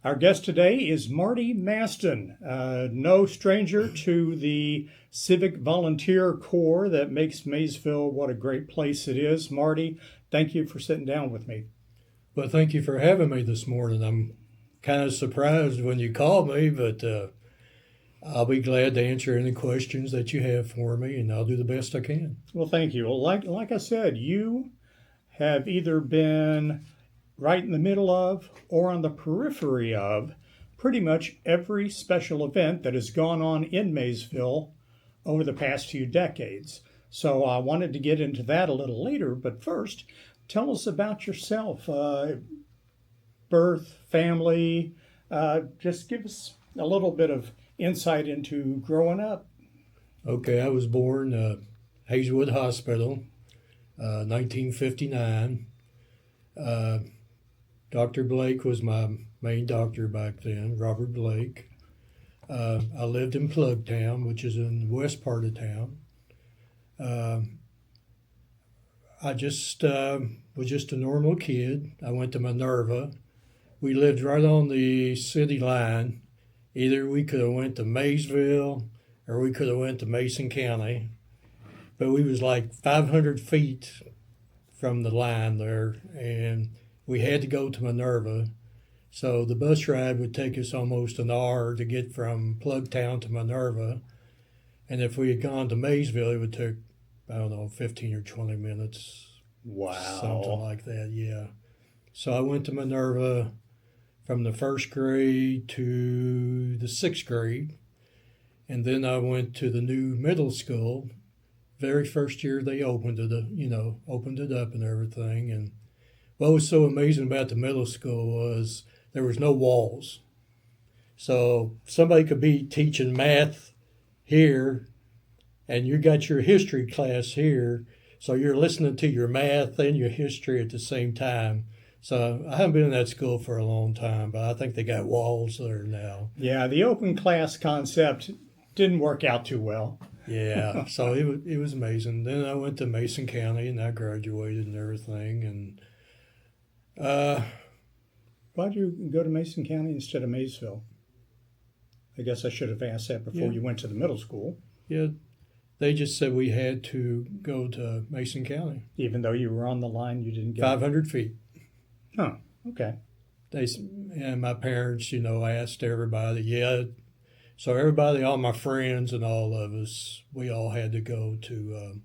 Our guest today is Marty Mastin, no stranger to the civic volunteer corps that makes Maysville what a great place it is. Marty, thank you for sitting down with me. Well, thank you for having me this morning. I'm kind of surprised when you called me, but I'll be glad to answer any questions that you have for me, and I'll do the best I can. Well, thank you. Well, like I said, you have either been right in the middle of or on the periphery of pretty much every special event that has gone on in Maysville over the past few decades. So I wanted to get into that a little later, but first, tell us about yourself. Birth, family, just give us a little bit of insight into growing up. Okay, I was born Hazelwood Hospital, 1959. Dr. Blake was my main doctor back then, Robert Blake. I lived in Plugtown, which is in the west part of town. I just was just a normal kid. I went to Minerva. We lived right on the city line. Either we could have went to Maysville or we could have went to Mason County. But we was like 500 feet from the line there, and we had to go to Minerva. So the bus ride would take us almost an hour to get from Plugtown to Minerva. And if we had gone to Maysville, it would take, I don't know, 15 or 20 minutes. Wow. Something like that, yeah. So I went to Minerva from the first grade to the sixth grade. And then I went to the new middle school. Very first year they opened it up and everything. And what was so amazing about the middle school was there was no walls. So somebody could be teaching math here, and you got your history class here, so you're listening to your math and your history at the same time. So I haven't been in that school for a long time, but I think they got walls there now. Yeah, the open class concept didn't work out too well. Yeah, so it was amazing. Then I went to Mason County, and I graduated and everything, and why'd you go to Mason County instead of Maysville? I guess I should have asked that before you went to the middle school. Yeah, they just said we had to go to Mason County. Even though you were on the line, you didn't go? 500 feet. Huh, okay. And my parents, asked everybody, So everybody, all my friends and all of us, we all had to go to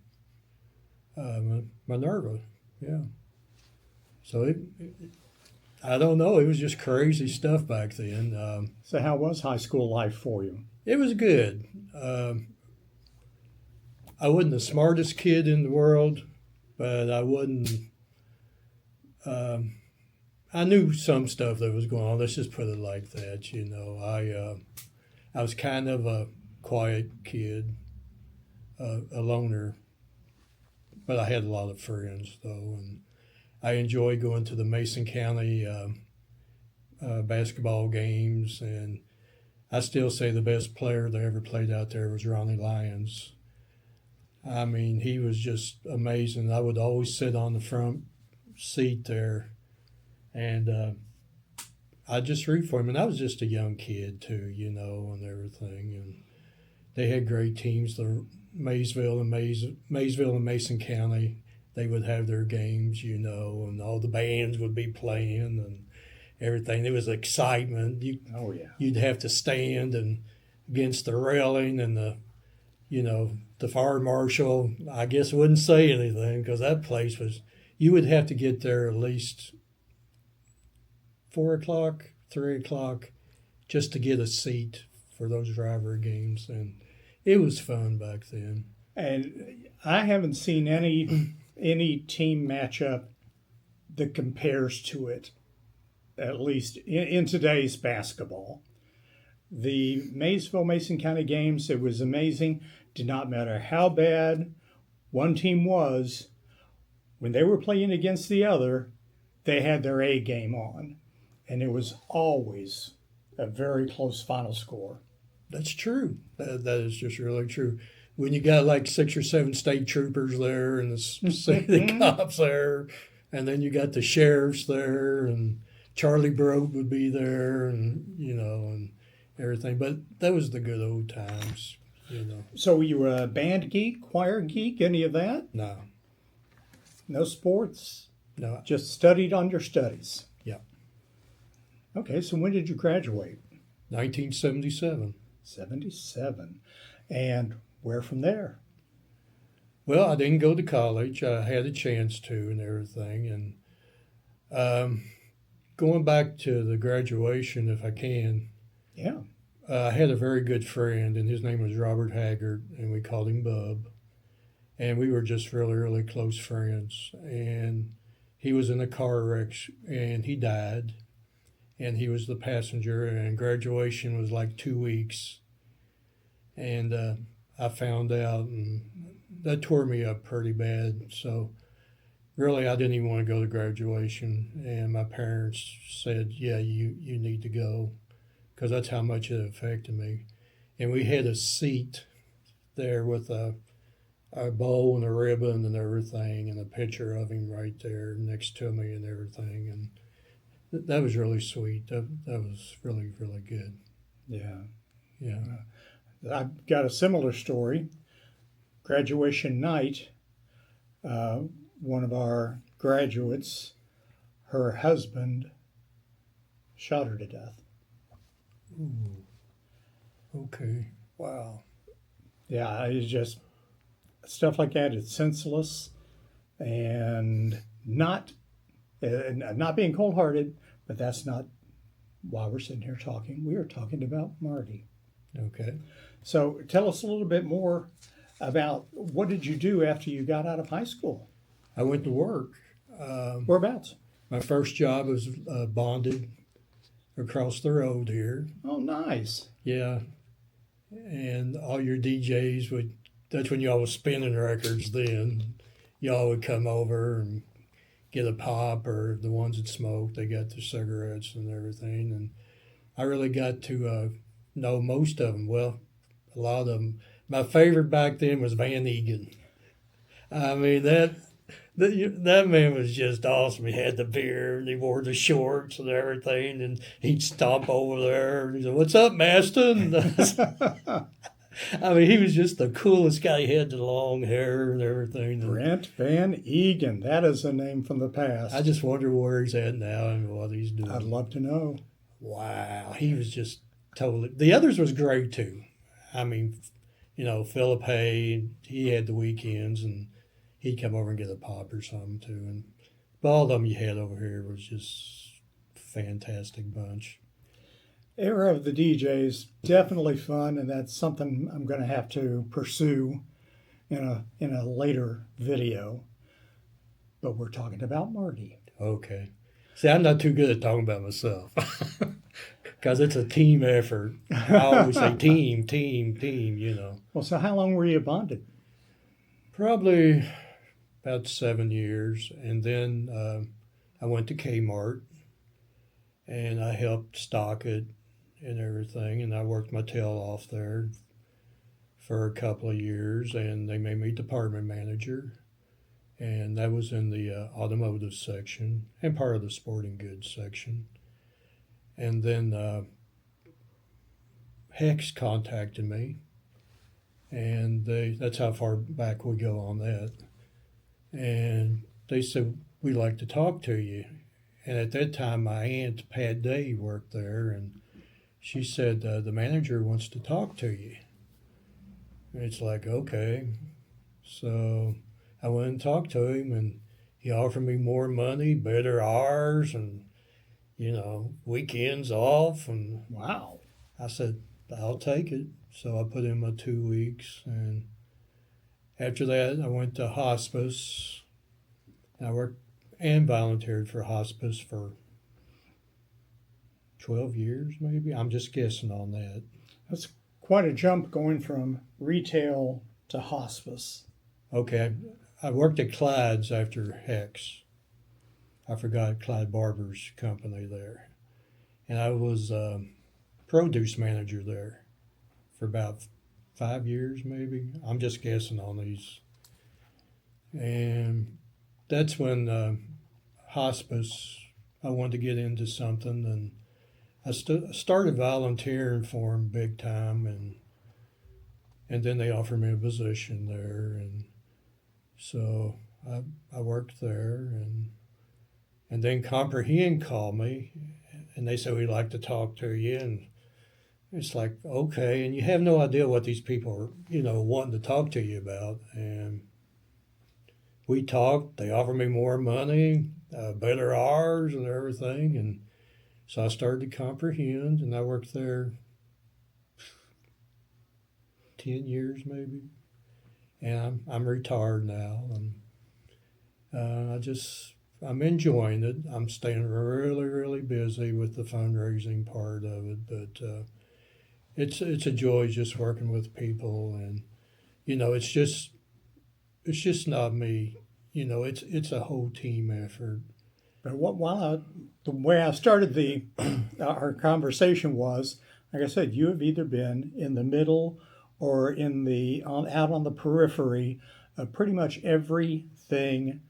Minerva, yeah. So I don't know. It was just crazy stuff back then. So how was high school life for you? It was good. I wasn't the smartest kid in the world, but I wasn't. I knew some stuff that was going on. Let's just put it like that. I was kind of a quiet kid, a loner, but I had a lot of friends though, and I enjoyed going to the Mason County basketball games, and I still say the best player that ever played out there was Ronnie Lyons. I mean, he was just amazing. I would always sit on the front seat there, and I just root for him. And I was just a young kid too, and everything. And they had great teams. The Maysville and Mason County, they would have their games, and all the bands would be playing and everything. There was excitement. You'd have to stand and against the railing, and the fire marshal, I guess, wouldn't say anything because that place was. You would have to get there at least 4 o'clock, 3 o'clock, just to get a seat for those driver games, and it was fun back then. And I haven't seen any team matchup that compares to it, at least in today's basketball. The Mason County games, it was amazing. Did not matter how bad one team was, when they were playing against the other, they had their A game on. And it was always a very close final score. That's true. That is just really true. When you got like 6 or 7 state troopers there and the city cops there, and then you got the sheriffs there and Charlie Broad would be there, and and everything. But that was the good old times. So were you a band geek, choir geek, any of that? No, No sports? no, Just studied on your studies? yeah. Okay, so when did you graduate? 1977. 77. And where from there? Well, I didn't go to college. I had a chance to and everything. And going back to the graduation, if I can, Yeah. I had a very good friend, and his name was Robert Haggard, and we called him Bub. And we were just really, really close friends. And he was in a car wreck, and he died. And he was the passenger, and graduation was like 2 weeks. And I found out, and that tore me up pretty bad. So really, I didn't even want to go to graduation. And my parents said, yeah, you need to go, because that's how much it affected me. And we had a seat there with a bow and a ribbon and everything, and a picture of him right there next to me and everything. And that was really sweet. That was really, really good. Yeah. Yeah. I've got a similar story. Graduation night, one of our graduates, her husband shot her to death. Ooh. Okay. Wow. Yeah, it's just stuff like that. It's senseless and not being cold-hearted, but that's not why we're sitting here talking. We are talking about Marty. Okay. So tell us a little bit more about what did you do after you got out of high school? I went to work. Whereabouts? My first job was bonded across the road here. Oh, nice. Yeah. And all your DJs would, that's when y'all was spinning records then. Y'all would come over and get a pop, or the ones that smoked, they got the cigarettes and everything. And I really got to know most of them. Well, a lot of them. My favorite back then was Van Egan. I mean, that man was just awesome. He had the beard, and he wore the shorts and everything, and he'd stomp over there. And he said, "What's up, Mastin?" I mean, he was just the coolest guy. He had the long hair and everything. Brent Van Egan. That is a name from the past. I just wonder where he's at now and what he's doing. I'd love to know. Wow, he was just totally. The others was great too. I mean, Philip Hay, he had the weekends, and he'd come over and get a pop or something too. But all of them you had over here was just fantastic bunch. Era of the DJs, definitely fun, and that's something I'm going to have to pursue in a later video. But we're talking about Marty. Okay. See, I'm not too good at talking about myself because it's a team effort. I always say team. Well, so how long were you bonded? Probably about 7 years. And then I went to Kmart, and I helped stock it and everything. And I worked my tail off there for a couple of years, and they made me department manager. And that was in the automotive section and part of the sporting goods section. And then Hex contacted me, and that's how far back we go on that. And they said, "We'd like to talk to you." And at that time, my aunt, Pat Day, worked there, and she said, "The manager wants to talk to you." And it's like, okay. So I went and talked to him, and he offered me more money, better hours, and, weekends off. And Wow. I said, "I'll take it." So I put in my 2 weeks. And after that, I went to hospice. I worked and volunteered for hospice for 12 years, maybe. I'm just guessing on that. That's quite a jump going from retail to hospice. Okay. I worked at Clyde's after Hex. I forgot Clyde Barber's company there. And I was produce manager there for about 5 years, maybe. I'm just guessing on these. And that's when hospice I wanted to get into something, and I started volunteering for them big time, and then they offered me a position there, and so I worked there, and then Comprehend called me, and they said, we'd like to talk to you, and it's like, okay, and you have no idea what these people are, wanting to talk to you about, and we talked. They offered me more money, better hours, and everything, and so I started to Comprehend, and I worked there 10 years maybe, and I'm retired now, and I'm enjoying it. I'm staying really, really busy with the fundraising part of it, but it's a joy just working with people, and it's just not me. It's a whole team effort. But the way I started our conversation was, like I said, you have either been in the middle or out on the periphery of pretty much everything,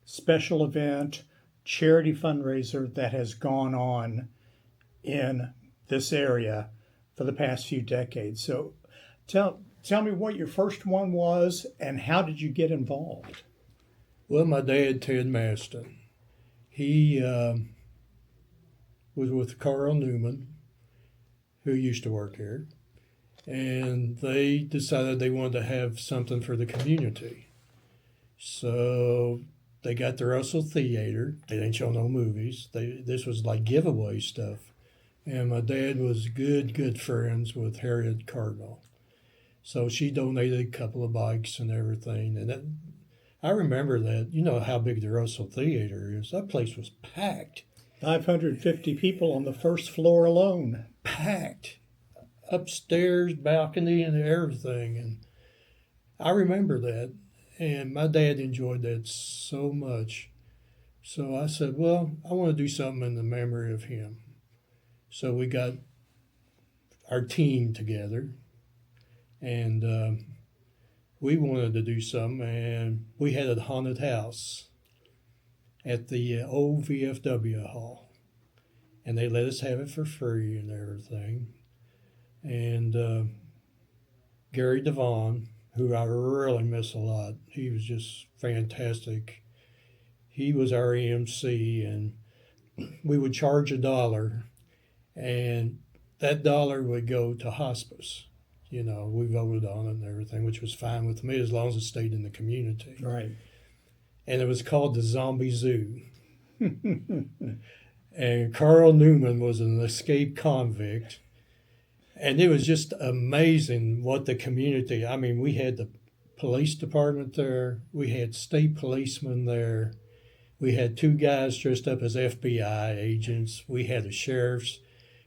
special event, charity fundraiser that has gone on in this area for the past few decades. So tell me what your first one was and how did you get involved? Well, my dad, Ted Mastin, he was with Carl Newman, who used to work here, and they decided they wanted to have something for the community. So they got the Russell Theater. They didn't show no movies. This was like giveaway stuff. And my dad was good friends with Harriet Cardinal. So she donated a couple of bikes and everything. And I remember that. You know how big the Russell Theater is. That place was packed. 550 people on the first floor alone. Packed. Upstairs, balcony, and everything. And I remember that. And my dad enjoyed that so much. So I said, well, I want to do something in the memory of him. So we got our team together, and we wanted to do something, and we had a haunted house at the old VFW hall, and they let us have it for free and everything. And Gary Devon, who I really miss a lot, he was just fantastic. He was our EMC, and we would charge $1, and that $1 would go to hospice. We voted on it and everything, which was fine with me as long as it stayed in the community. Right. And it was called the Zombie Zoo. And Carl Newman was an escaped convict. And it was just amazing what the community, we had the police department there. We had state policemen there. We had 2 guys dressed up as FBI agents. We had a sheriff's.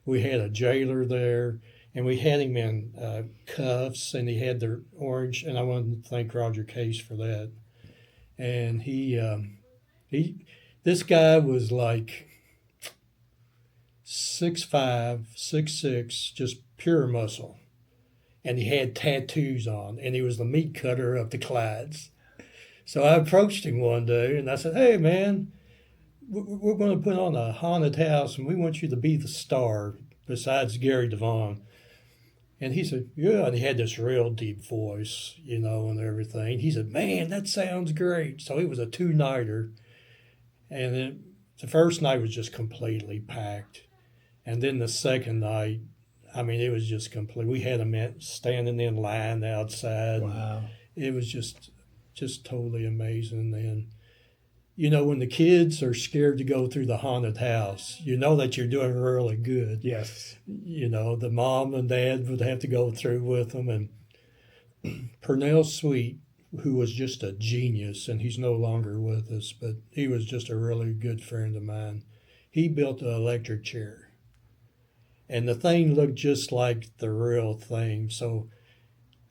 We had a jailer there. And we had him in cuffs, and he had the orange. And I wanted to thank Roger Case for that. And this guy was like 6'5", 6'6", just pure muscle. And he had tattoos on, and he was the meat cutter of the Clydes. So I approached him one day, and I said, hey, man, we're going to put on a haunted house, and we want you to be the star besides Gary Devon. And he said, yeah, and he had this real deep voice, and everything. He said, man, that sounds great. So it was a 2-nighter, and then the first night was just completely packed. And then the second night, it was just complete. We had them standing in line outside. Wow. It was just totally amazing. And, when the kids are scared to go through the haunted house, that you're doing really good. Yes. The mom and dad would have to go through with them. And Purnell Sweet, who was just a genius, and he's no longer with us, but he was just a really good friend of mine. He built an electric chair. And the thing looked just like the real thing. So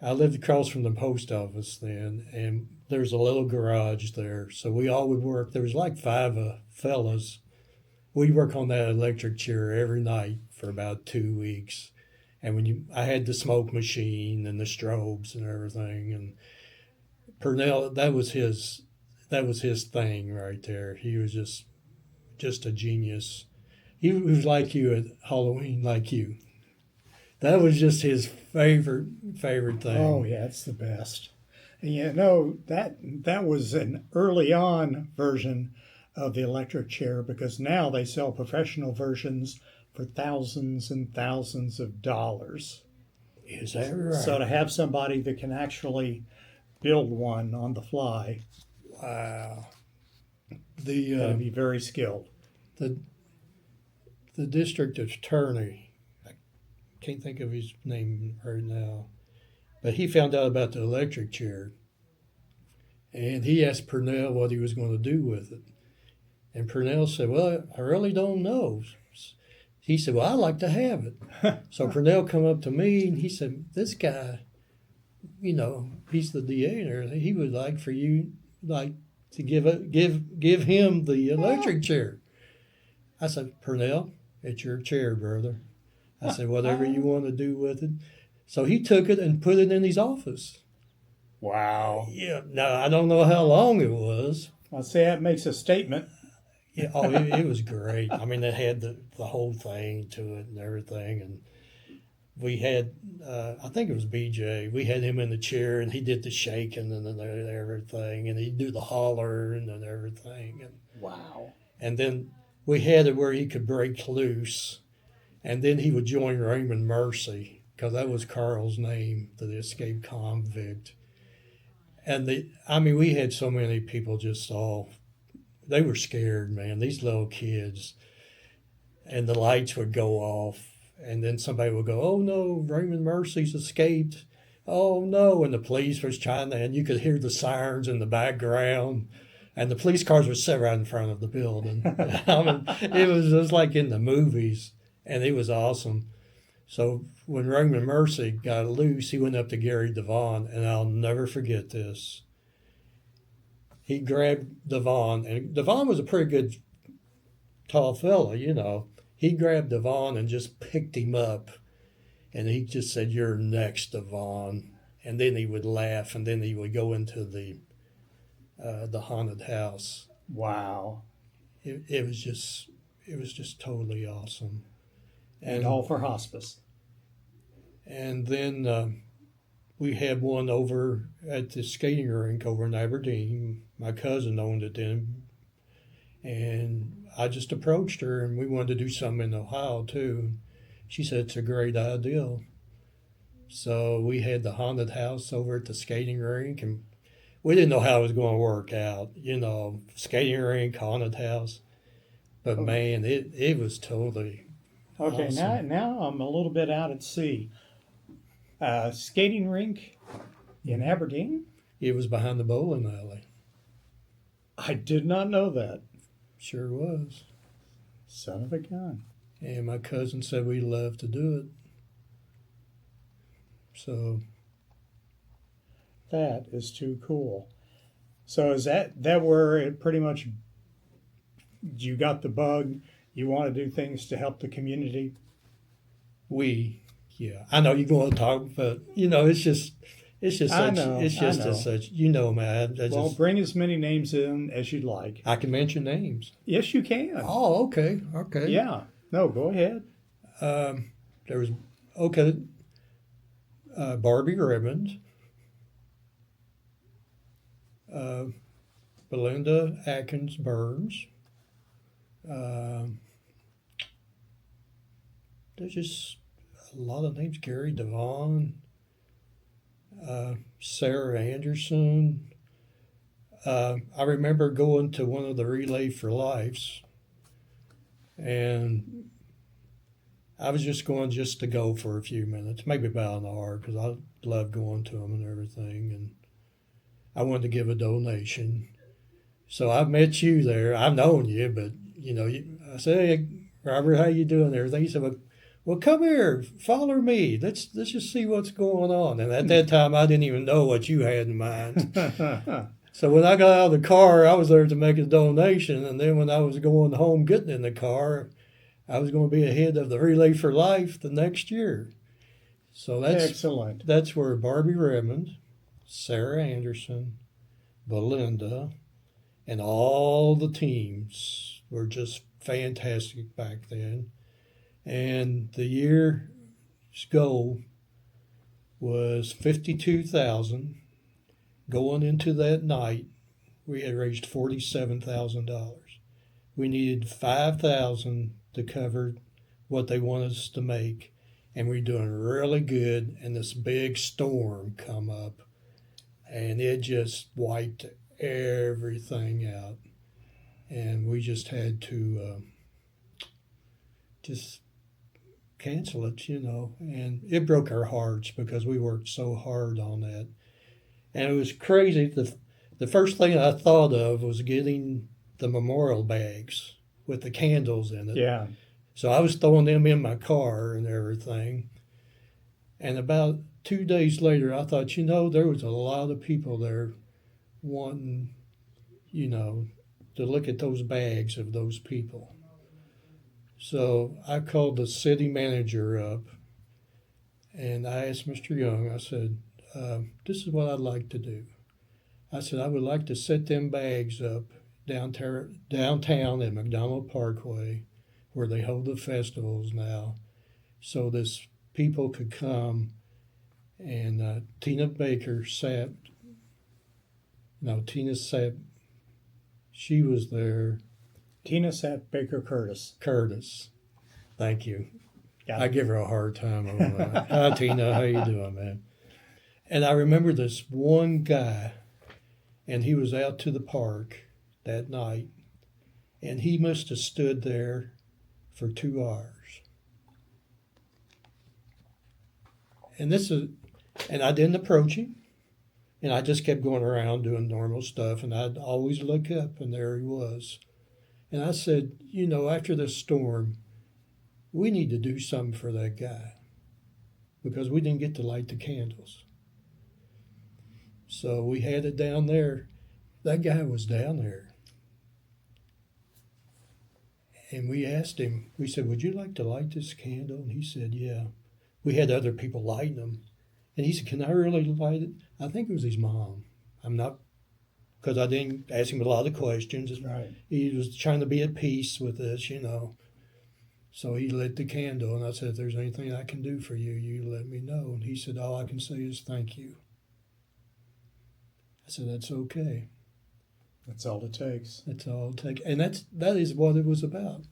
I lived across from the post office then, and there's a little garage there. So we all would work. There was like 5 fellas. We'd work on that electric chair every night for about 2 weeks. And I had the smoke machine and the strobes and everything. And Purnell, that was his thing right there. He was just just a genius. He was like you at Halloween, like you. That was just his favorite thing. Oh yeah, it's the best. And that was an early on version of the electric chair, because now they sell professional versions for thousands and thousands of dollars. Is that right? So to have somebody that can actually build one on the fly, Wow. gotta be very skilled. The district attorney, I can't think of his name right now, but he found out about the electric chair, and he asked Purnell what he was going to do with it. And Purnell said, well, I really don't know. He said, well, I'd like to have it. So Purnell come up to me, and he said, this guy, he's the DA and everything. He would like for you, to give him the electric chair. I said, Purnell, it's your chair, brother. I said, whatever you want to do with it. So he took it and put it in his office. Wow. Yeah, no, I don't know how long it was. I'll say that makes a statement. Yeah, it was great. I mean, it had the whole thing to it and everything. And we had, I think it was BJ, we had him in the chair, and he did the shaking and everything, and he'd do the hollering and everything. And, wow. And then we had it where he could break loose, and then he would join Raymond Mercy, because that was Carl's name, the escaped convict. And we had so many people they were scared, man, these little kids. And the lights would go off, and then somebody would go, oh no, Raymond Mercy's escaped. Oh no, and the police was and you could hear the sirens in the background. And the police cars would sit right in front of the building. It was just like in the movies, and it was awesome. So when Raymond Mercy got loose, he went up to Gary Devon, and I'll never forget this. He grabbed Devon, and Devon was a pretty good tall fella, He grabbed Devon and just picked him up, and he just said, you're next, Devon. And then he would laugh, and then he would go into the haunted house. Wow. It was just totally awesome. And all for hospice. And then we had one over at the skating rink over in Aberdeen. My cousin owned it then. And I just approached her, and we wanted to do something in Ohio too. She said, it's a great idea. So we had the haunted house over at the skating rink, and we didn't know how it was going to work out, skating rink, haunted house. But man, it was totally okay. awesome. Now I'm a little bit out at sea. Skating rink in Aberdeen? It was behind the bowling alley. I did not know that. Sure was. Son of a gun. And my cousin said we'd love to do it. So that is too cool. So is that where it pretty much, you got the bug, you want to do things to help the community? Yeah, I know you're going to talk, but it's just I such, know, it's just I know. such, man. Well, bring as many names in as you'd like. I can mention names. Yes, you can. Oh, okay. Yeah. No, go ahead. There was, Barbie Redmond, Belinda Atkins Burns. There's just a lot of names. Gary Devon, Sarah Anderson. I remember going to one of the Relay for Lives, and I was just going to go for a few minutes, maybe about an hour, because I love going to them and everything, and I wanted to give a donation. So I met you there. I've known you, but I said, hey, Robert, how you doing? And everything. He said, well, come here, follow me. Let's just see what's going on. And at that time, I didn't even know what you had in mind. So when I got out of the car, I was there to make a donation. And then when I was going home, getting in the car, I was going to be ahead of the Relay for Life the next year. So that's excellent. That's where Barbie Redmond, Sarah Anderson, Belinda, and all the teams were just fantastic back then. And the year's goal was 52,000. Going into that night, we had raised $47,000. We needed 5,000 to cover what they wanted us to make, and we're doing really good. And this big storm come up, and it just wiped everything out, and we just had to just cancel it, and it broke our hearts because we worked so hard on that. And it was crazy. The first thing I thought of was getting the memorial bags with the candles in it. Yeah. So I was throwing them in my car and everything. And about 2 days later, I thought, there was a lot of people there wanting, to look at those bags of those people. So I called the city manager up, and I asked Mr. Young, I said, this is what I'd like to do. I said, I would like to set them bags up downtown at McDonald Parkway, where they hold the festivals now, so this people could come. And Tina sat, she was there. Tina Sap Baker Curtis. Thank you. Yeah. I give her a hard time over that. Hi, Tina. How you doing, man? And I remember this one guy, and he was out to the park that night, and he must have stood there for 2 hours. And I didn't approach him, and I just kept going around doing normal stuff, and I'd always look up, and there he was. And I said, after this storm, we need to do something for that guy, because we didn't get to light the candles. So we had it down there. That guy was down there. And we asked him, we said, would you like to light this candle? And he said, yeah. We had other people lighting them. And he said, can I really light it? I think it was his mom. I'm not, because I didn't ask him a lot of questions. Right. He was trying to be at peace with this, So he lit the candle, and I said, if there's anything I can do for you, you let me know. And he said, all I can say is thank you. I said, that's okay. That's all it takes. That's all it takes. And that is what it was about,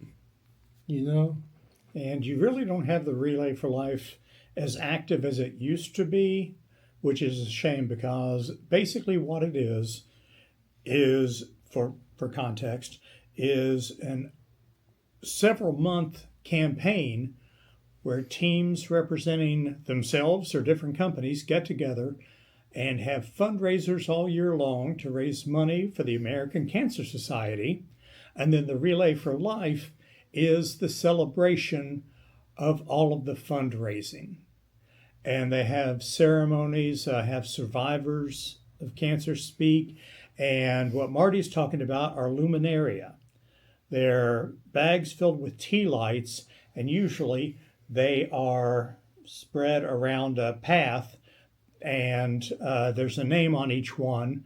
And you really don't have the Relay for Life as active as it used to be, which is a shame, because basically what it is for context, is an several month campaign where teams representing themselves or different companies get together and have fundraisers all year long to raise money for the American Cancer Society. And then the Relay for Life is the celebration of all of the fundraising. And they have ceremonies, have survivors of cancer speak. And what Marty's talking about are luminaria. They're bags filled with tea lights, and usually they are spread around a path, and there's a name on each one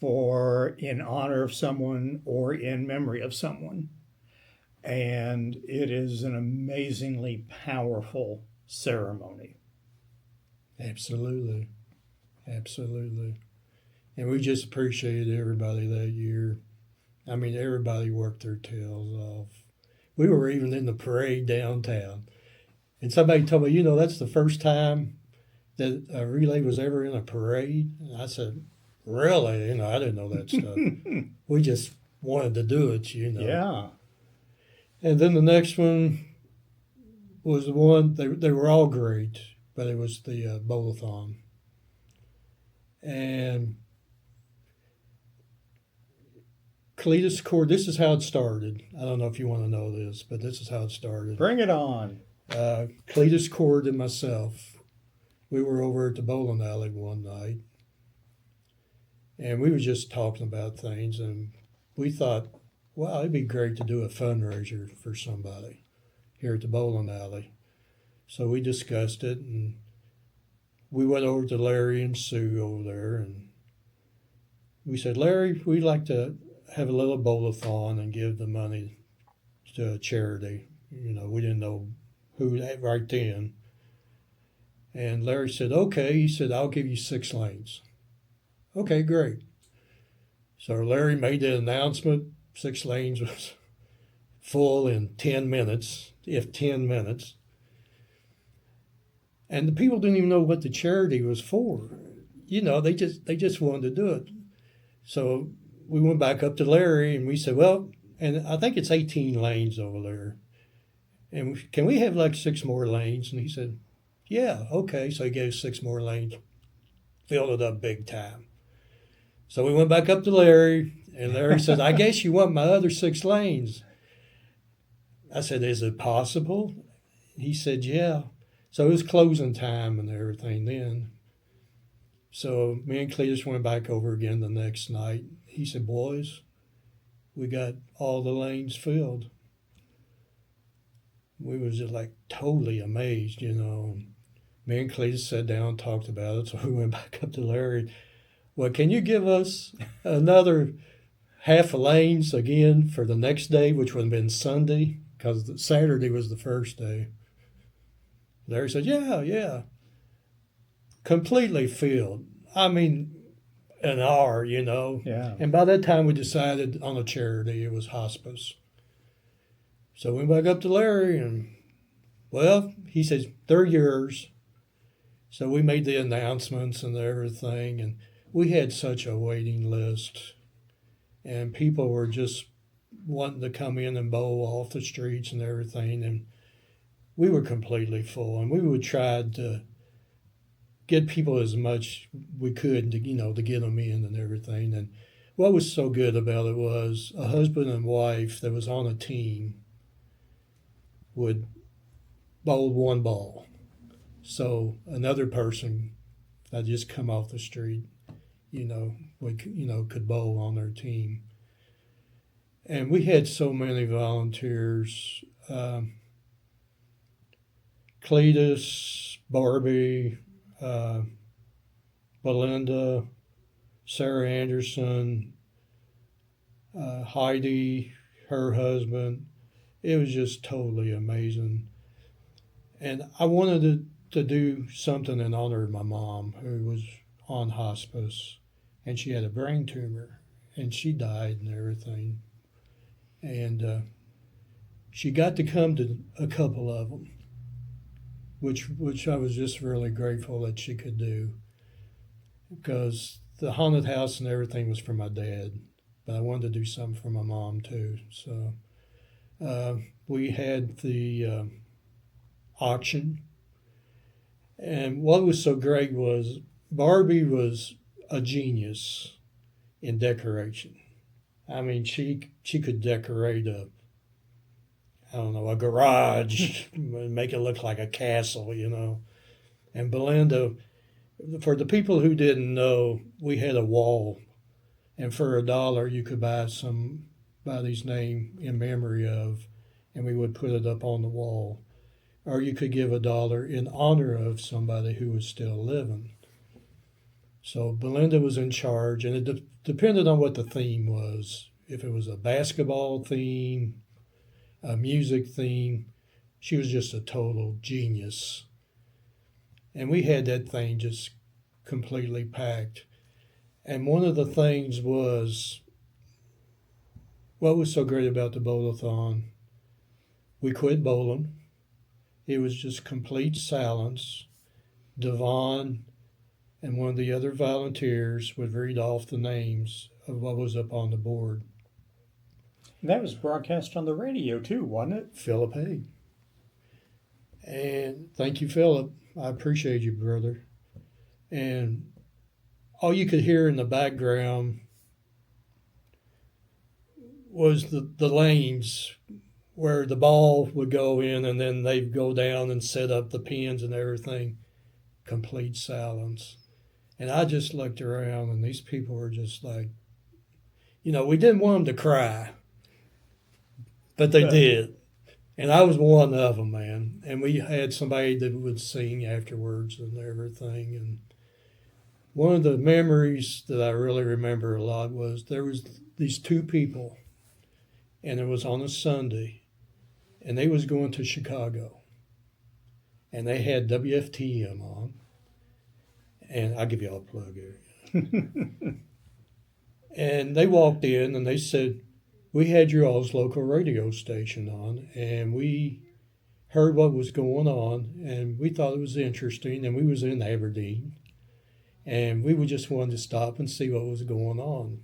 in honor of someone or in memory of someone. And it is an amazingly powerful ceremony. Absolutely. Absolutely. And we just appreciated everybody that year. I mean, everybody worked their tails off. We were even in the parade downtown. And somebody told me, that's the first time that a relay was ever in a parade. And I said, really? I didn't know that stuff. We just wanted to do it, Yeah. And then the next one was the one, they were all great, but it was the bowl-a-thon. And Cletus Cord, this is how it started. I don't know if you want to know this, but this is how it started. Bring it on. Cletus Cord and myself, we were over at the bowling alley one night, and we were just talking about things, and we thought, wow, it'd be great to do a fundraiser for somebody here at the bowling alley. So we discussed it, and we went over to Larry and Sue over there, and we said, Larry, we'd like to have a little bowl-a-thon and give the money to a charity. We didn't know who that right then. And Larry said, okay. He said, I'll give you 6 lanes. Okay, great. So Larry made the announcement. 6 lanes was full in 10 minutes, if 10 minutes. And the people didn't even know what the charity was for. They just wanted to do it. So we went back up to Larry and we said, well, and I think it's 18 lanes over there. And can we have like 6 more lanes? And he said, yeah, okay. So he gave 6 more lanes, filled it up big time. So we went back up to Larry, and Larry said, I guess you want my other 6 lanes. I said, is it possible? He said, yeah. So it was closing time and everything then. So me and Cletus went back over again the next night. He said, boys, we got all the lanes filled. We was just like totally amazed, Me and Cletus sat down and talked about it. So we went back up to Larry. Well, can you give us another half a lanes again for the next day, which would have been Sunday, because Saturday was the first day. Larry said, yeah. Completely filled. I mean, an hour, Yeah. And by that time we decided on a charity. It was hospice. So we went back up to Larry and, well, he says, they're yours. So we made the announcements and everything, and we had such a waiting list. And people were just wanting to come in and bowl off the streets and everything. And we were completely full. And we would try to get people as much we could to get them in and everything. And what was so good about it was a husband and wife that was on a team would bowl 1 ball. So another person that just come off the street, could bowl on their team. And we had so many volunteers. Cletus, Barbie, Belinda, Sarah Anderson, Heidi, her husband. It was just totally amazing. And I wanted to do something in honor of my mom, who was on hospice, and she had a brain tumor, and she died and everything. And she got to come to a couple of them, which I was just really grateful that she could do, because the haunted house and everything was for my dad, but I wanted to do something for my mom too. So we had the auction, and what was so great was Barbie was a genius in decoration. I mean, she could decorate a garage, make it look like a castle, And Belinda, for the people who didn't know, we had a wall, and for $1 you could buy somebody's name in memory of, and we would put it up on the wall. Or you could give $1 in honor of somebody who was still living. So Belinda was in charge, and it depended on what the theme was. If it was a basketball theme, a music theme, she was just a total genius. And we had that thing just completely packed. And one of the things was, what was so great about the bowl-a-thon, we quit bowling. It was just complete silence. Devon and one of the other volunteers would read off the names of what was up on the board. And that was broadcast on the radio too, wasn't it? Philip Haig. And thank you, Philip. I appreciate you, brother. And all you could hear in the background was the lanes where the ball would go in, and then they'd go down and set up the pins and everything. Complete silence. And I just looked around, and these people were just like, we didn't want them to cry, but they did. And I was one of them, man. And we had somebody that would sing afterwards and everything. And one of the memories that I really remember a lot was there was these 2 people, and it was on a Sunday. and they was going to Chicago, and they had WFTM on, and I'll give you all a plug here. And they walked in and they said, we had your all's local radio station on, and we heard what was going on, and we thought it was interesting, and we was in Aberdeen, and we would just wanted to stop and see what was going on.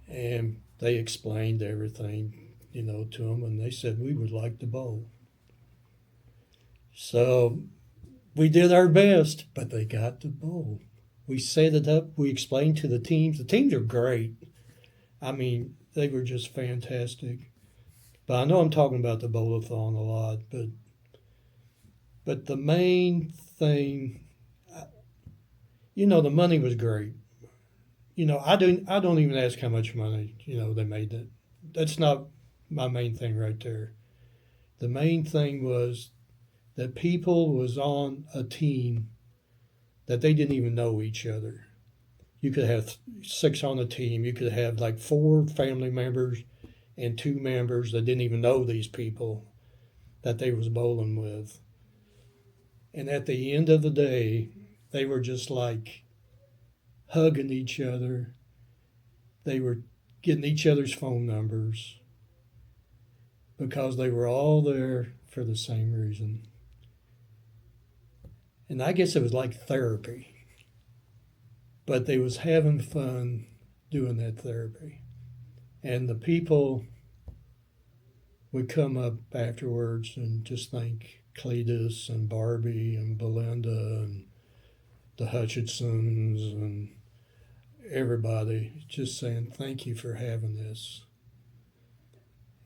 And they explained everything, to them, and they said we would like to bowl. So we did our best, but they got to bowl. We set it up. We explained to the teams. The teams are great. I mean, they were just fantastic. But I know I'm talking about the bowl-a-thon a lot, but the main thing, the money was great. I don't even ask how much money, they made that. That's not my main thing right there. The main thing was that people was on a team that they didn't even know each other. You could have 6 on a team. You could have like 4 family members and 2 members that didn't even know these people that they was bowling with. And at the end of the day, they were just like hugging each other. They were getting each other's phone numbers because they were all there for the same reason. And I guess it was like therapy. But they was having fun doing that therapy. And the people would come up afterwards and just thank Cletus and Barbie and Belinda and the Hutchinsons and everybody, just saying thank you for having this.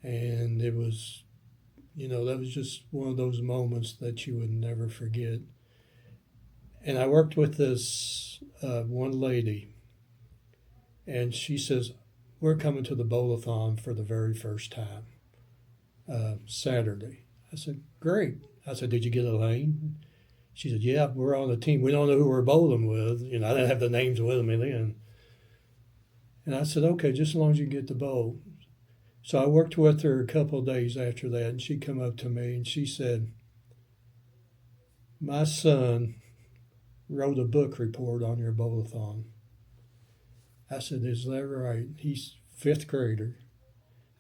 And it was, that was just one of those moments that you would never forget. And I worked with this one lady, and she says, we're coming to the bowl-a-thon for the very first time, Saturday. I said, great. I said, did you get a lane? She said, yeah, we're on the team. We don't know who we're bowling with. I didn't have the names with me then. And I said, okay, just as long as you get the bowl. So I worked with her a couple of days after that, and she come up to me, and she said, my son wrote a book report on your bowl-a-thon. I said, is that right? He's 5th grader.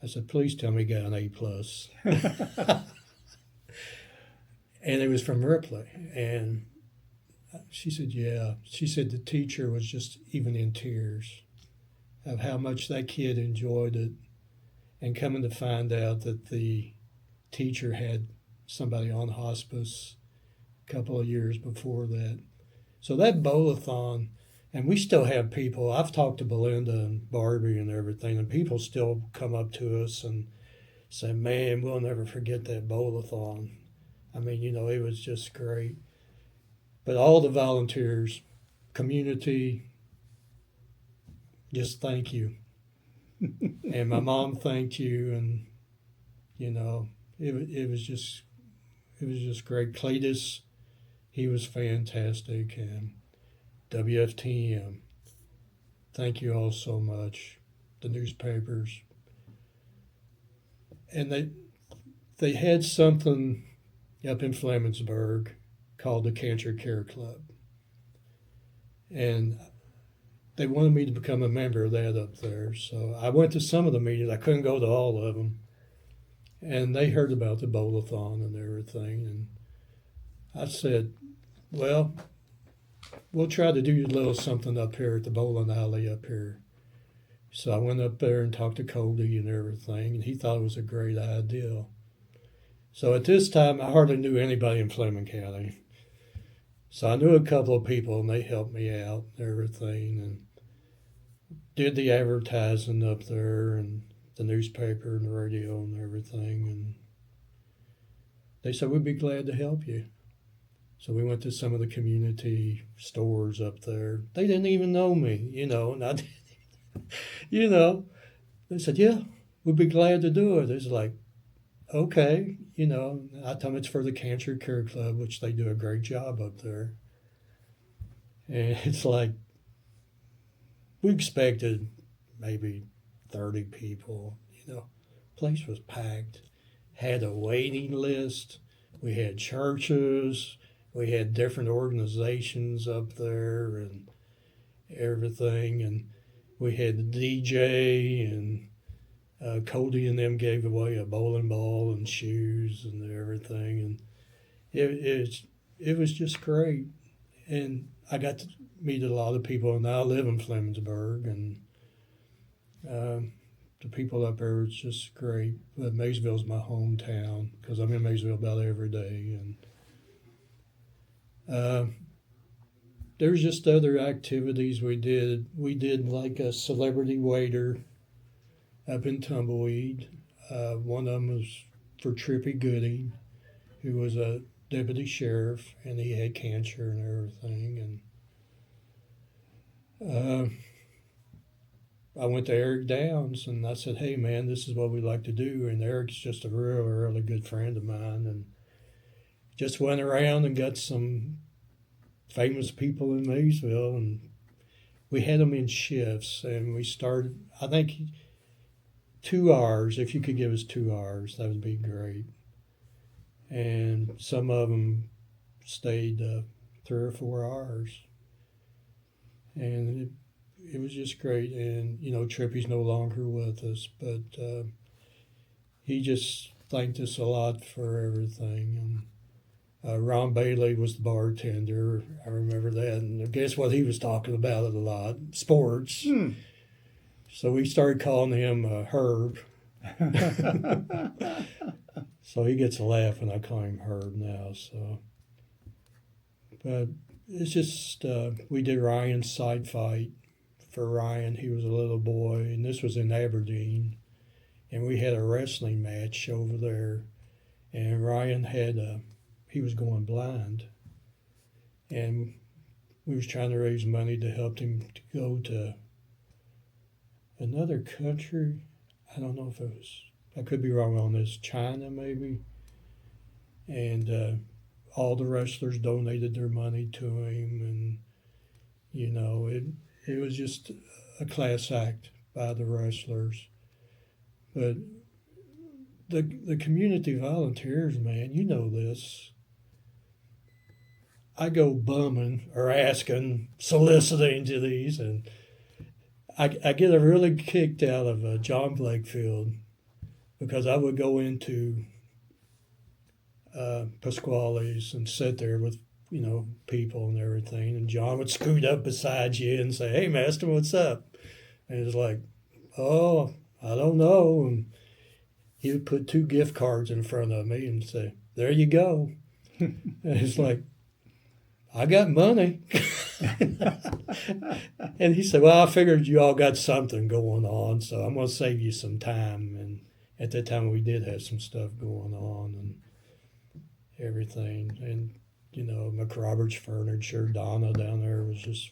I said, please tell me he got an A+. And it was from Ripley. And she said, yeah. She said the teacher was just even in tears of how much that kid enjoyed it, and coming to find out that the teacher had somebody on hospice a couple of years before that. So that bowl-a-thon, and we still have people, I've talked to Belinda and Barbie and everything, and people still come up to us and say, man, we'll never forget that bowl-a-thon. I mean, it was just great. But all the volunteers, community, just thank you. And my mom thanked you, and, it was just great. Cletus, he was fantastic, and WFTM, thank you all so much. The newspapers. And they had something up in Flemingsburg called the Cancer Care Club. And they wanted me to become a member of that up there. So I went to some of the meetings. I couldn't go to all of them. And they heard about the bowl-a-thon and everything. And I said, well, we'll try to do a little something up here at the bowling alley up here. So I went up there and talked to Cody and everything, and he thought it was a great idea. So at this time, I hardly knew anybody in Fleming County. So I knew a couple of people, and they helped me out and everything, and did the advertising up there and the newspaper and the radio and everything. And they said, we'd be glad to help you. So we went to some of the community stores up there. They didn't even know me, and I didn't, they said, yeah, we'd be glad to do it. It's like, okay, I told them it's for the Cancer Care Club, which they do a great job up there. And it's like, we expected maybe 30 people, place was packed. had a waiting list. We had churches. We had different organizations up there and everything. And we had the DJ, and Cody and them gave away a bowling ball and shoes and everything. And it was just great. And I got to meet a lot of people, and I live in Flemensburg, and the people up there, it's just great. But Maysville's my hometown because I'm in Maysville about every day. And there's just other activities we did. We did like a celebrity waiter up in Tumbleweed. One of them was for Trippy Goody, who was a deputy sheriff, and he had cancer and everything. And I went to Eric Downs, and I said, hey, man, this is what we like to do. And Eric's just a really good friend of mine. And just went around and got some famous people in Maysville, and we had them in shifts. And we started, I think, 2 hours. If you could give us 2 hours, that would be great. And some of them stayed 3 or 4 hours. And it was just great. And, Trippy's no longer with us, but he just thanked us a lot for everything. And Ron Bailey was the bartender. I remember that. And guess what he was talking about it a lot? Sports. So we started calling him Herb. So he gets a laugh when I call him Herb now. So, but it's just, we did Ryan's side fight. For Ryan, he was a little boy, and this was in Aberdeen, and we had a wrestling match over there, and Ryan he was going blind, and we was trying to raise money to help him to go to another country. I don't know if it was, I could be wrong on this, China maybe, and all the wrestlers donated their money to him, and it was just a class act by the wrestlers. But the community volunteers, man, you know this. I go bumming or asking, soliciting to these, and I get a really kicked out of John Blakefield, because I would go into Pasquale's and sit there with people and everything, and John would scoot up beside you and say, hey, Mastin, what's up? And it was like, oh, I don't know. And he would put 2 gift cards in front of me and say, there you go. And it's like, I got money. And he said, well, I figured you all got something going on, so I'm going to save you some time. And at that time, we did have some stuff going on and everything. And McRoberts Furniture, Donna down there was just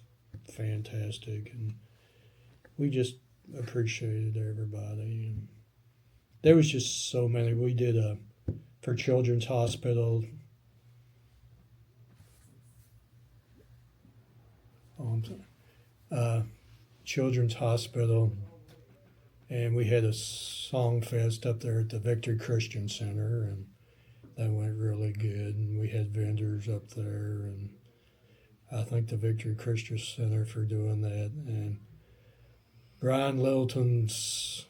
fantastic, and we just appreciated everybody. And there was just so many. We did for Children's Hospital. Children's Hospital, and we had a song fest up there at the Victory Christian Center, and that went really good, and we had vendors up there, and I thank the Victory Christian Center for doing that. And Brian Littleton's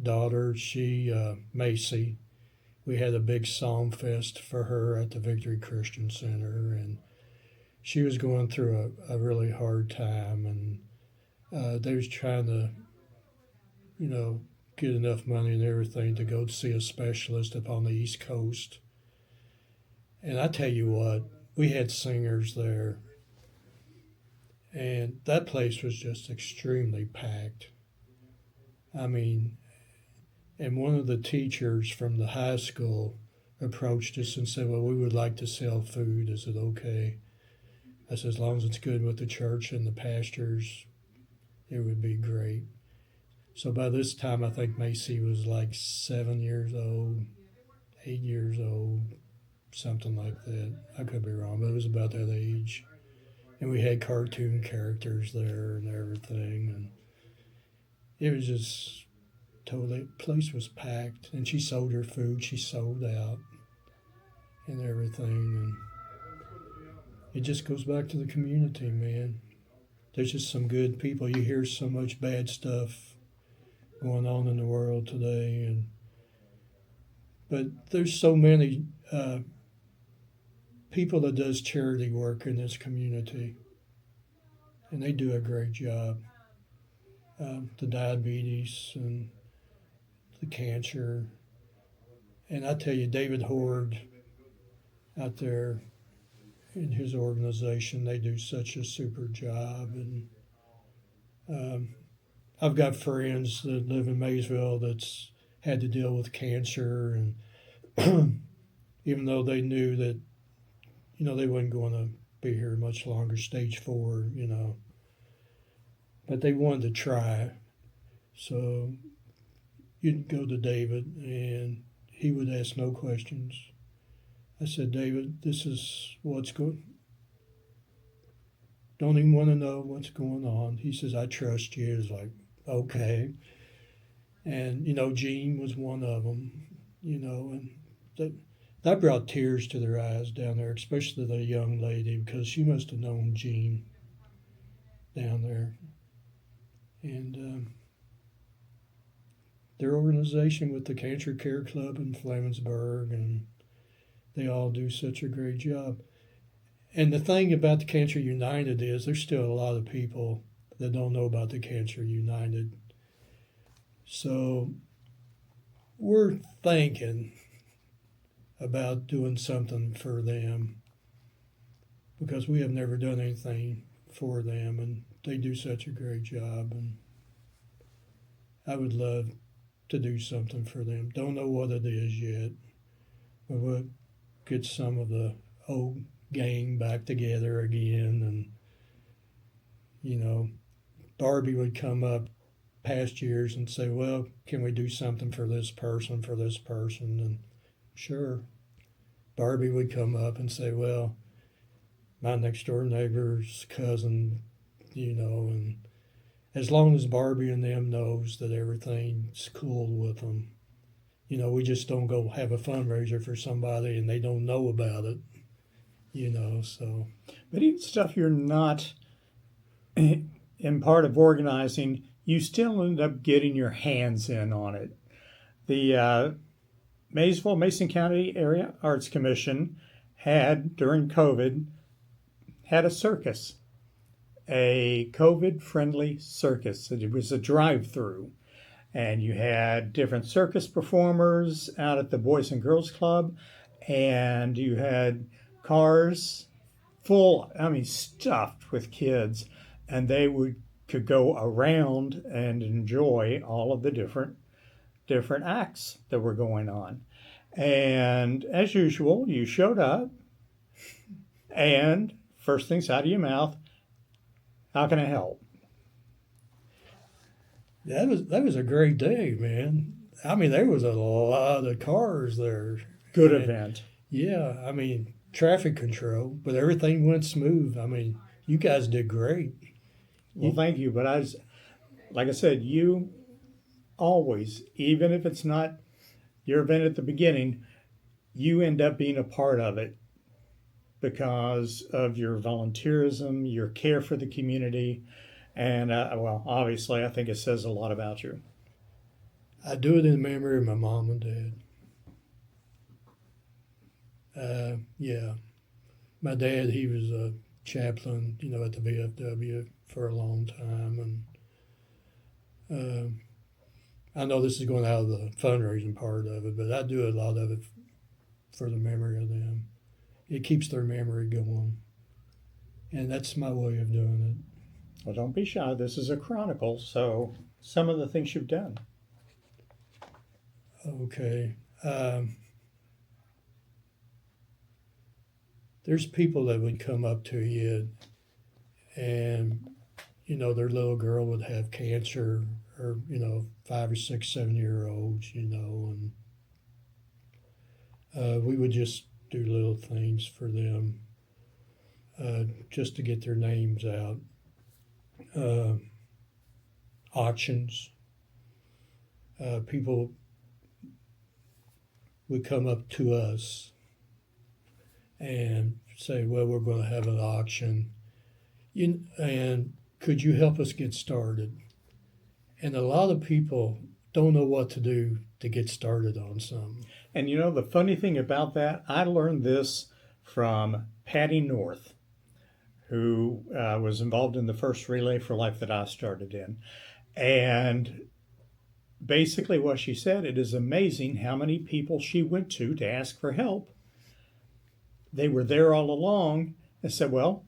daughter, Macy, we had a big song fest for her at the Victory Christian Center, and she was going through a really hard time, and they was trying to, get enough money and everything to go see a specialist up on the East Coast. And I tell you what, we had singers there, and that place was just extremely packed. I mean, and one of the teachers from the high school approached us and said, well, we would like to sell food. Is it okay? I said, as long as it's good with the church and the pastors, it would be great. So by this time, I think Macy was like 7 years old, 8 years old, something like that. I could be wrong, but it was about that age. And we had cartoon characters there and everything. And it was just totally, place was packed, and she sold her food. She sold out and everything, and it just goes back to the community, man. There's just some good people. You hear so much bad stuff going on in the world today, but there's so many people that does charity work in this community, and they do a great job. The diabetes and the cancer, and I tell you, David Horde out there in his organization, they do such a super job. And I've got friends that live in Maysville that's had to deal with cancer, and even though they knew that, they weren't going to be here much longer, stage 4, but they wanted to try. So you'd go to David, and he would ask no questions. I said, David, this is what's going. Don't even want to know what's going on. He says, I trust you. It's like, okay. And, Jean was one of them, and that brought tears to their eyes down there, especially the young lady, because she must have known Jean down there. And their organization with the Cancer Care Club in Flemingsburg, and they all do such a great job. And the thing about the Cancer United is there's still a lot of people that don't know about the Cancer United. So we're thinking about doing something for them, because we have never done anything for them, and they do such a great job. And I would love to do something for them. Don't know what it is yet, but we'll get some of the old gang back together again. And, Barbie would come up past years and say, well, can we do something for this person, And sure, Barbie would come up and say, well, my next door neighbor's cousin, and as long as Barbie and them knows that everything's cool with them, we just don't go have a fundraiser for somebody and they don't know about it, so. But even stuff you're not in part of organizing, you still end up getting your hands in on it. The Maysville, Mason County Area Arts Commission had, during COVID, had a circus, a COVID-friendly circus. It was a drive-through, and you had different circus performers out at the Boys and Girls Club, and you had cars full, stuffed with kids, and they could go around and enjoy all of the different acts that were going on. And as usual, you showed up, and first things out of your mouth, how can I help? That was a great day, man. There was a lot of cars there. Good event. Yeah, traffic control, but everything went smooth. You guys did great. Well, thank you. But like I said, you always, even if it's not your event at the beginning, you end up being a part of it because of your volunteerism, your care for the community, and obviously I think it says a lot about you. I do it in memory of my mom and dad. Yeah. My dad, he was a chaplain, at the VFW for a long time, and I know this is going out of the fundraising part of it, but I do a lot of it for the memory of them. It keeps their memory going, and that's my way of doing it. Well, don't be shy. This is a chronicle, so some of the things you've done. Okay. There's people that would come up to you and, their little girl would have cancer, or, 5 or 6, 7-year-olds, and we would just do little things for them just to get their names out. Auctions. people would come up to us and say, well, we're going to have an auction. And could you help us get started? And a lot of people don't know what to do to get started on something. And you know, the funny thing about that, I learned this from Patty North, who was involved in the first Relay for Life that I started in. And basically what she said, it is amazing how many people she went to ask for help. They were there all along and said, well,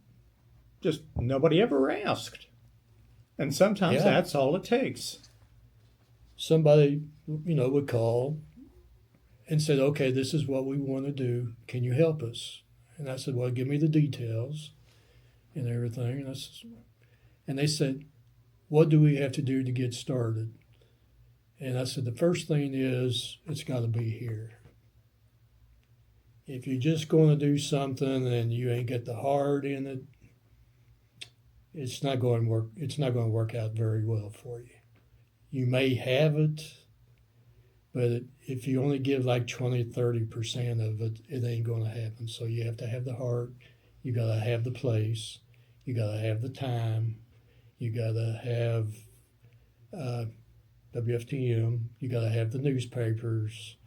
just nobody ever asked. And sometimes that's all it takes. Somebody, would call and said, okay, this is what we want to do. Can you help us? And I said, well, give me the details and everything. And they said, what do we have to do to get started? And I said, the first thing is it's got to be here. If you're just going to do something and you ain't got the heart in it, it's not going to work. It's not going to work out very well for you. You may have it, but if you only give like 20-30% of it, it ain't going to happen. So you have to have the heart. You got to have the place. You got to have the time. You got to have WFTM. You got to have the newspapers.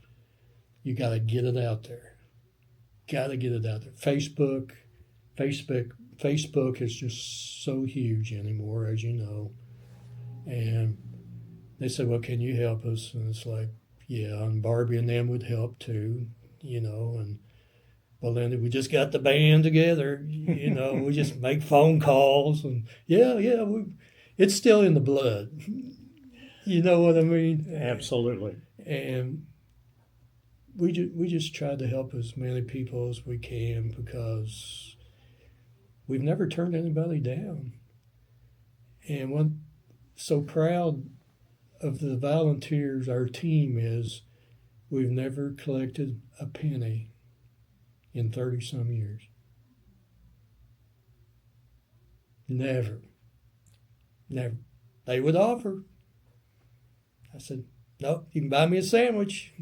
You got to get it out there. Got to get it out there. Facebook is just so huge anymore, as you know. And they said, well, can you help us? And it's like, yeah, and Barbie and them would help too, and Belinda, we just got the band together, we just make phone calls and it's still in the blood. You know what I mean? Absolutely. And we just tried to help as many people as we can because we've never turned anybody down. And one so proud of the volunteers our team is, we've never collected a penny in 30-some years. Never. They would offer. I said, no, you can buy me a sandwich.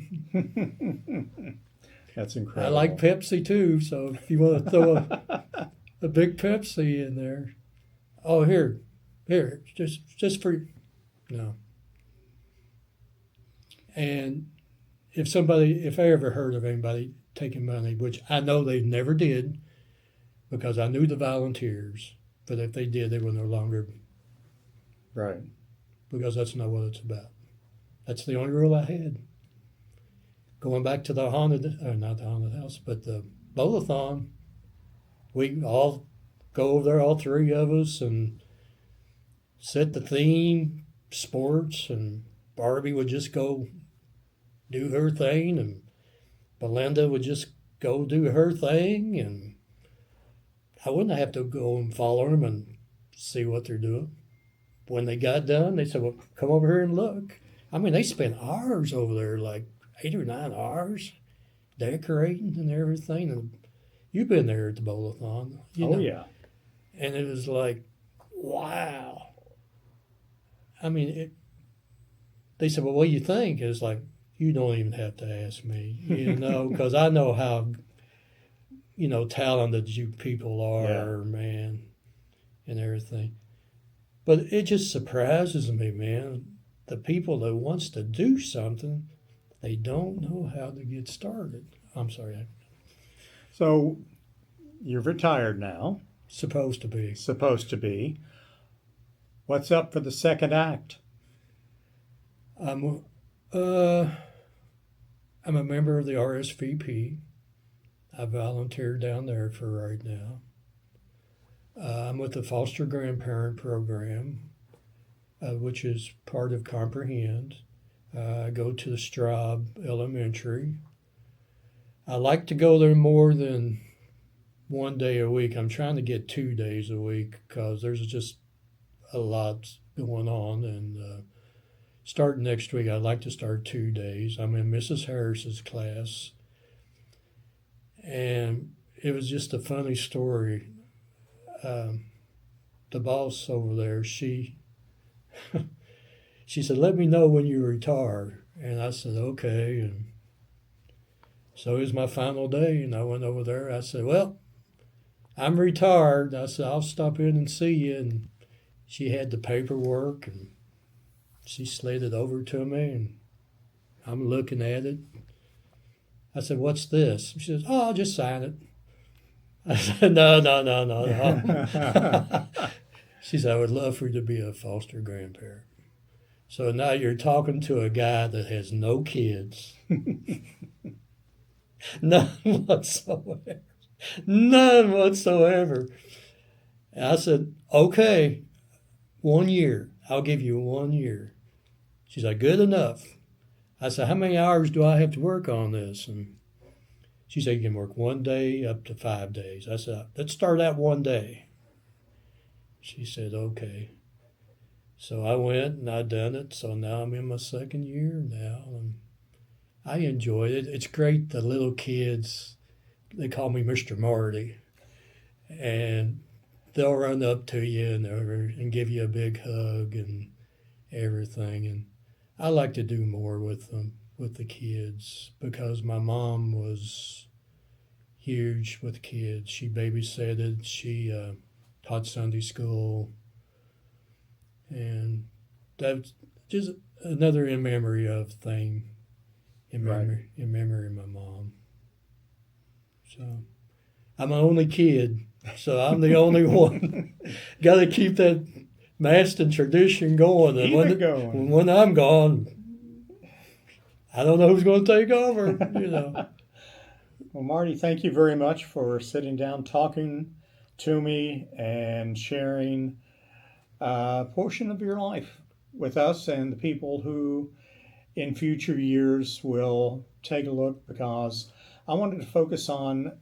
That's incredible. I like Pepsi too, so if you want to throw a big Pepsi in there. Oh, here, just for you. No. And if I ever heard of anybody taking money, which I know they never did, because I knew the volunteers, but if they did, they were no longer. Right. Because that's not what it's about. That's the only rule I had. Going back to the not the haunted house, but the bowl-a-thon, we all go over there, all three of us, and set the theme, sports, and Barbie would just go do her thing, and Belinda would just go do her thing, and I wouldn't have to go and follow them and see what they're doing. When they got done, they said, well, come over here and look. I mean, they spent hours over there, like 8 or 9 hours, decorating and everything. And you've been there at the bowl-a-thon. Yeah. And it was like, wow. I mean, they said, well, what do you think? It's like, you don't even have to ask me, because I know how, talented you people are, man, and everything. But it just surprises me, man. The people that wants to do something, they don't know how to get started. I'm sorry. So you're retired now. Supposed to be. What's up for the second act? I'm a member of the RSVP. I volunteer down there for right now. I'm with the foster grandparent program, which is part of Comprehend. I go to the Straub Elementary. I like to go there more than 1 day a week. I'm trying to get 2 days a week because there's just a lot going on. And starting next week, I'd like to start 2 days. I'm in Mrs. Harris's class. And it was just a funny story. The boss over there, she She said, let me know when you retire. And I said, okay. And so it was my final day, and I went over there. I said, well, I'm retired. I said, I'll stop in and see you. And she had the paperwork, and she slid it over to me, and I'm looking at it. I said, what's this? She says, oh, I'll just sign it. I said, no. She said, I would love for you to be a foster grandparent. So now you're talking to a guy that has no kids. None whatsoever. None whatsoever. And I said, okay, 1 year. I'll give you 1 year. She's like, good enough. I said, how many hours do I have to work on this? And she said, you can work 1 day up to 5 days. I said, let's start out 1 day. She said, okay. So I went and I done it. So now I'm in my 2nd year now. And I enjoy it. It's great. The little kids, they call me Mr. Marty. And they'll run up to you and give you a big hug and everything. And I like to do more with them, with the kids, because my mom was huge with kids. She babysitted. She taught Sunday school. And that's just another in memory of thing, in memory of my mom. So I'm an only kid, so I'm the only one. Got to keep that Mastin tradition going. And when I'm gone, I don't know who's going to take over, Well, Marty, thank you very much for sitting down, talking to me, and sharing a portion of your life with us and the people who in future years will take a look, because I wanted to focus on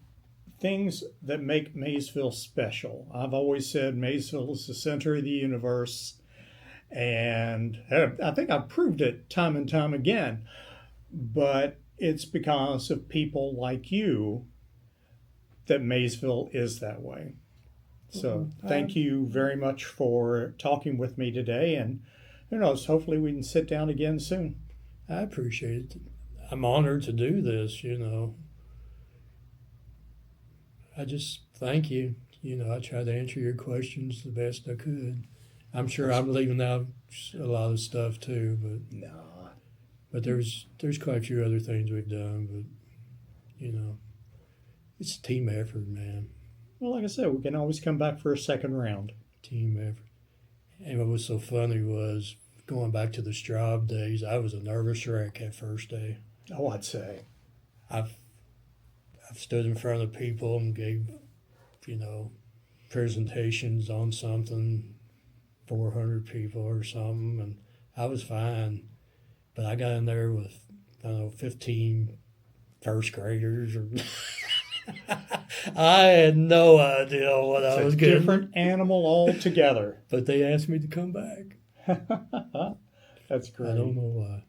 things that make Maysville special. I've always said Maysville is the center of the universe, and I think I've proved it time and time again, but it's because of people like you that Maysville is that way. So thank you very much for talking with me today, and who knows, hopefully we can sit down again soon. I appreciate it. I'm honored to do this, I just thank you. I tried to answer your questions the best I could. I'm sure I'm leaving out a lot of stuff too, but No. But there's quite a few other things we've done, but it's a team effort, man. Well, like I said, we can always come back for a second round. Team effort. And what was so funny was going back to the Straub days, I was a nervous wreck that first day. Oh, I'd say. I've stood in front of people and gave, presentations on something, 400 people or something, and I was fine. But I got in there with, 15 first graders. I had no idea what I was getting. It's a different animal altogether. But they asked me to come back. That's great. I don't know why.